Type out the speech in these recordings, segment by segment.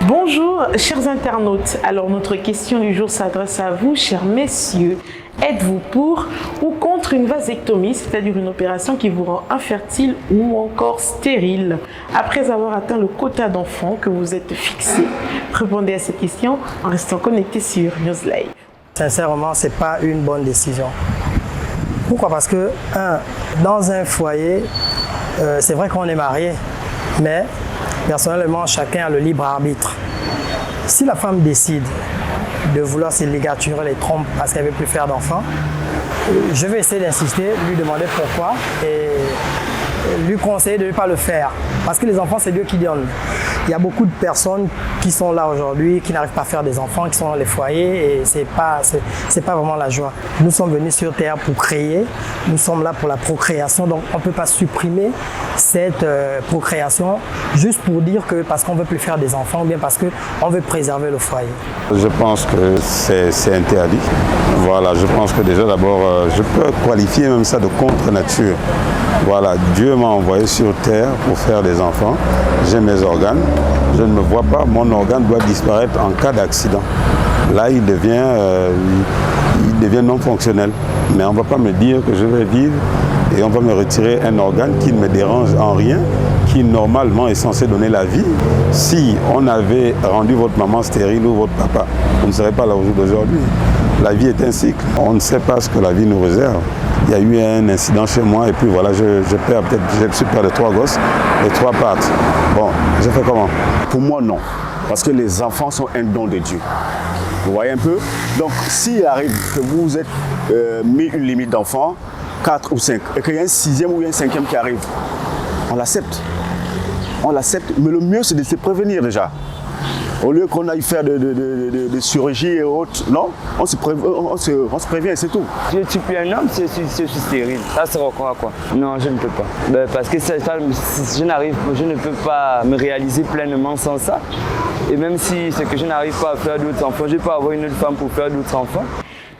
Bonjour chers internautes, alors notre question du jour s'adresse à vous chers messieurs. Êtes-vous pour ou contre une vasectomie, c'est-à-dire une opération qui vous rend infertile ou encore stérile après avoir atteint le quota d'enfants que vous êtes fixé? Répondez à cette question en restant connecté sur Newslive. Sincèrement, ce n'est pas une bonne décision. Pourquoi? Parce que, dans un foyer, c'est vrai qu'on est marié, mais personnellement, chacun a le libre arbitre. Si la femme décide de vouloir se ligaturer les trompes parce qu'elle ne veut plus faire d'enfants, je vais essayer d'insister, lui demander pourquoi et lui conseiller de ne pas le faire. Parce que les enfants, c'est Dieu qui donne. Il y a beaucoup de personnes qui sont là aujourd'hui, qui n'arrivent pas à faire des enfants, qui sont dans les foyers et c'est pas vraiment la joie. Nous sommes venus sur Terre pour créer, nous sommes là pour la procréation, donc on ne peut pas supprimer cette procréation juste pour dire que parce qu'on ne veut plus faire des enfants ou bien parce qu'on veut préserver le foyer. Je pense que c'est interdit. Voilà, je pense que déjà d'abord, je peux qualifier même ça de contre-nature. Voilà, Dieu m'a envoyé sur Terre pour faire des enfants. J'ai mes organes. Je ne me vois pas, mon organe doit disparaître en cas d'accident. Là, il devient non fonctionnel. Mais on ne va pas me dire que je vais vivre et on va me retirer un organe qui ne me dérange en rien, qui normalement est censé donner la vie. Si on avait rendu votre maman stérile ou votre papa, vous ne serez pas là au jour d'aujourd'hui. La vie est un cycle. On ne sait pas ce que la vie nous réserve. Il y a eu un incident chez moi et puis voilà, je suis père de 3 gosses, de 3 pattes. Bon, j'ai fait comment? Pour moi, non. Parce que les enfants sont un don de Dieu. Vous voyez un peu? Donc, s'il arrive que vous êtes mis une limite d'enfants, 4 ou 5, et qu'il y a un 6e ou un 5e qui arrive, on l'accepte. On l'accepte, mais le mieux, c'est de se prévenir déjà. Au lieu qu'on aille faire de chirurgie et autres, non, on se prévient et c'est tout. Je suis plus un homme, je suis stérile. Ça sera quoi? Non, je ne peux pas. Parce que je ne peux pas me réaliser pleinement sans ça. Et même si c'est que je n'arrive pas à faire d'autres enfants, je peux avoir une autre femme pour faire d'autres enfants.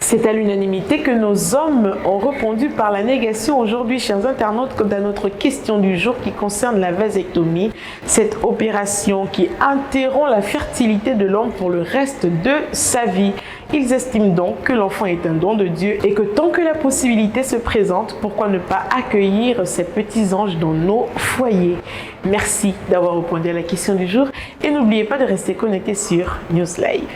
C'est à l'unanimité que nos hommes ont répondu par la négation aujourd'hui, chers internautes, dans notre question du jour qui concerne la vasectomie, cette opération qui interrompt la fertilité de l'homme pour le reste de sa vie. Ils estiment donc que l'enfant est un don de Dieu et que tant que la possibilité se présente, pourquoi ne pas accueillir ces petits anges dans nos foyers? Merci d'avoir répondu à la question du jour et n'oubliez pas de rester connecté sur Newslive.